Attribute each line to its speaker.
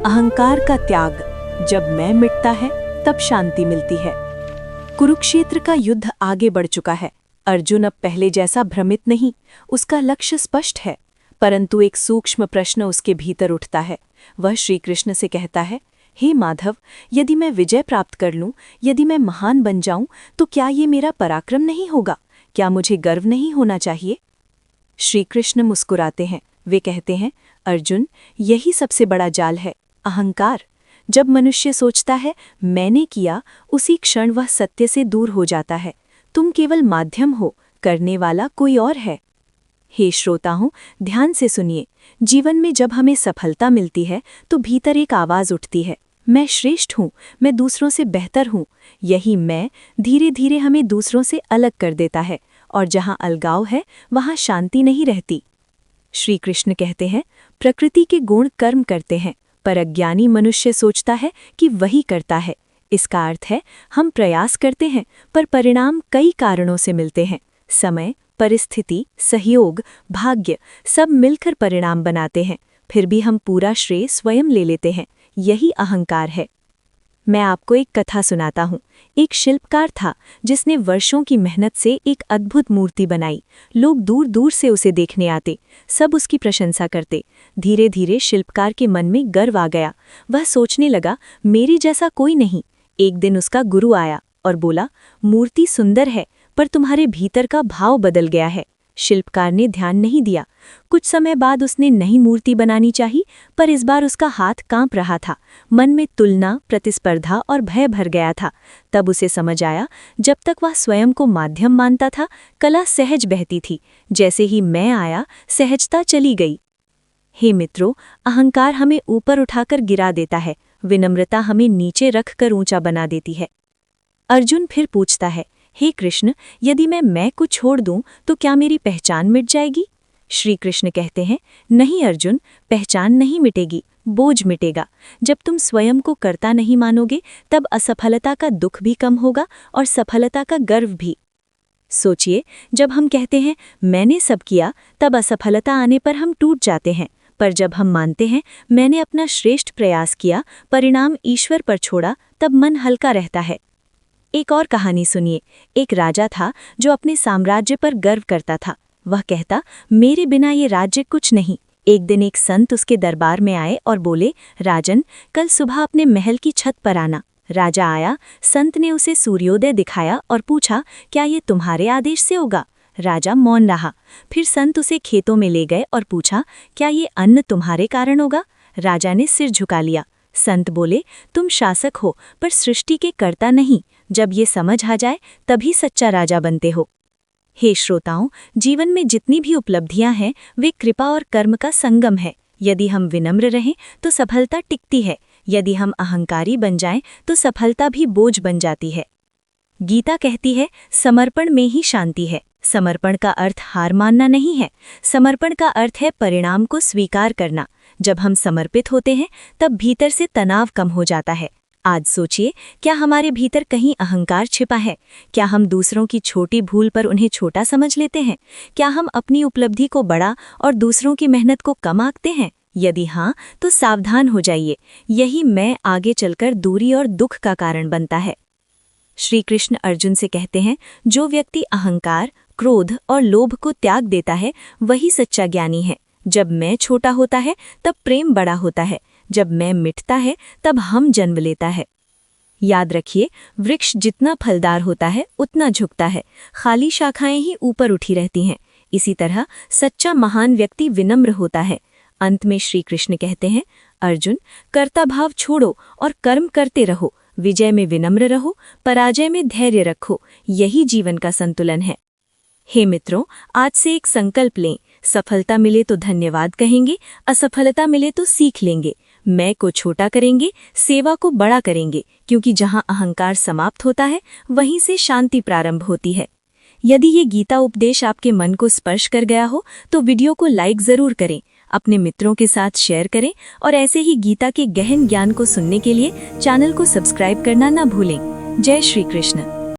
Speaker 1: अहंकार का त्याग। जब मैं मिटता है तब शांति मिलती है। कुरुक्षेत्र का युद्ध आगे बढ़ चुका है। अर्जुन अब पहले जैसा भ्रमित नहीं, उसका लक्ष्य स्पष्ट है। परंतु एक सूक्ष्म प्रश्न उसके भीतर उठता है। वह श्री कृष्ण से कहता है, हे माधव, यदि मैं विजय प्राप्त कर लूं, यदि मैं महान बन जाऊं, तो क्या ये मेरा पराक्रम नहीं होगा? क्या मुझे गर्व नहीं होना चाहिए? श्री कृष्ण मुस्कुराते हैं। वे कहते हैं, अर्जुन, यही सबसे बड़ा जाल है, अहंकार। जब मनुष्य सोचता है मैंने किया, उसी क्षण वह सत्य से दूर हो जाता है। तुम केवल माध्यम हो, करने वाला कोई और है। हे श्रोताओं, ध्यान से सुनिए। जीवन में जब हमें सफलता मिलती है तो भीतर एक आवाज उठती है, मैं श्रेष्ठ हूँ, मैं दूसरों से बेहतर हूँ। यही मैं धीरे धीरे हमें दूसरों से अलग कर देता है, और जहाँ अलगाव है वहाँ शांति नहीं रहती। श्री कृष्ण कहते हैं, प्रकृति के गुण कर्म करते हैं, पर अज्ञानी मनुष्य सोचता है कि वही करता है। इसका अर्थ है, हम प्रयास करते हैं पर परिणाम कई कारणों से मिलते हैं। समय, परिस्थिति, सहयोग, भाग्य सब मिलकर परिणाम बनाते हैं, फिर भी हम पूरा श्रेय स्वयं ले लेते हैं। यही अहंकार है। मैं आपको एक कथा सुनाता हूँ। एक शिल्पकार था जिसने वर्षों की मेहनत से एक अद्भुत मूर्ति बनाई। लोग दूर दूर से उसे देखने आते, सब उसकी प्रशंसा करते। धीरे धीरे शिल्पकार के मन में गर्व आ गया। वह सोचने लगा, मेरे जैसा कोई नहीं। एक दिन उसका गुरु आया और बोला, मूर्ति सुंदर है, पर तुम्हारे भीतर का भाव बदल गया है। शिल्पकार ने ध्यान नहीं दिया। कुछ समय बाद उसने नई मूर्ति बनानी चाही, पर इस बार उसका हाथ कांप रहा था। मन में तुलना, प्रतिस्पर्धा और भय भर गया था। तब उसे समझ आया, जब तक वह स्वयं को माध्यम मानता था, कला सहज बहती थी। जैसे ही मैं आया, सहजता चली गई। हे मित्रों, अहंकार हमें ऊपर उठाकर गिरा देता है, विनम्रता हमें नीचे रखकर ऊंचा बना देती है। अर्जुन फिर पूछता है, हे कृष्ण, यदि मैं को छोड़ दूं तो क्या मेरी पहचान मिट जाएगी? श्री कृष्ण कहते हैं, नहीं अर्जुन, पहचान नहीं मिटेगी, बोझ मिटेगा। जब तुम स्वयं को कर्ता नहीं मानोगे, तब असफलता का दुख भी कम होगा और सफलता का गर्व भी। सोचिए, जब हम कहते हैं मैंने सब किया, तब असफलता आने पर हम टूट जाते हैं। पर जब हम मानते हैं मैंने अपना श्रेष्ठ प्रयास किया, परिणाम ईश्वर पर छोड़ा, तब मन हल्का रहता है। एक और कहानी सुनिए। एक राजा था जो अपने साम्राज्य पर गर्व करता था। वह कहता, मेरे बिना ये राज्य कुछ नहीं। एक दिन एक संत उसके दरबार में आए और बोले, राजन, कल सुबह अपने महल की छत पर आना। राजा आया। संत ने उसे सूर्योदय दिखाया और पूछा, क्या ये तुम्हारे आदेश से होगा? राजा मौन रहा। फिर संत उसे खेतों में ले गए और पूछा, क्या ये अन्न तुम्हारे कारण होगा? राजा ने सिर झुका लिया। संत बोले, तुम शासक हो पर सृष्टि के कर्ता नहीं। जब ये समझ आ जाए तभी सच्चा राजा बनते हो। हे श्रोताओं, जीवन में जितनी भी उपलब्धियां हैं, वे कृपा और कर्म का संगम है। यदि हम विनम्र रहें तो सफलता टिकती है, यदि हम अहंकारी बन जाएं तो सफलता भी बोझ बन जाती है। गीता कहती है, समर्पण में ही शांति है। समर्पण का अर्थ हार मानना नहीं है, समर्पण का अर्थ है परिणाम को स्वीकार करना। जब हम समर्पित होते हैं तब भीतर से तनाव कम हो जाता है। आज सोचिए, क्या हमारे भीतर कहीं अहंकार छिपा है? क्या हम दूसरों की छोटी भूल पर उन्हें छोटा समझ लेते हैं? क्या हम अपनी उपलब्धि को बड़ा और दूसरों की मेहनत को कम आंकते हैं? यदि हाँ, तो सावधान हो जाइए। यही मैं आगे चलकर दूरी और दुख का कारण बनता है। श्री कृष्ण अर्जुन से कहते हैं, जो व्यक्ति अहंकार, क्रोध और लोभ को त्याग देता है, वही सच्चा ज्ञानी है। जब मैं छोटा होता है तब प्रेम बड़ा होता है, जब मैं मिटता है तब हम जन्म लेता है। याद रखिए, वृक्ष जितना फलदार होता है उतना झुकता है, खाली शाखाएं ही ऊपर उठी रहती हैं। इसी तरह सच्चा महान व्यक्ति विनम्र होता है। अंत में श्री कृष्ण कहते हैं, अर्जुन, कर्ता भाव छोड़ो और कर्म करते रहो। विजय में विनम्र रहो, पराजय में धैर्य रखो। यही जीवन का संतुलन है। हे मित्रों, आज से एक संकल्प लें। सफलता मिले तो धन्यवाद कहेंगे, असफलता मिले तो सीख लेंगे। मैं को छोटा करेंगे, सेवा को बड़ा करेंगे, क्योंकि जहां अहंकार समाप्त होता है वहीं से शांति प्रारंभ होती है। यदि ये गीता उपदेश आपके मन को स्पर्श कर गया हो तो वीडियो को लाइक जरूर करें, अपने मित्रों के साथ शेयर करें और ऐसे ही गीता के गहन ज्ञान को सुनने के लिए चैनल को सब्सक्राइब करना ना भूलें। जय श्री कृष्ण।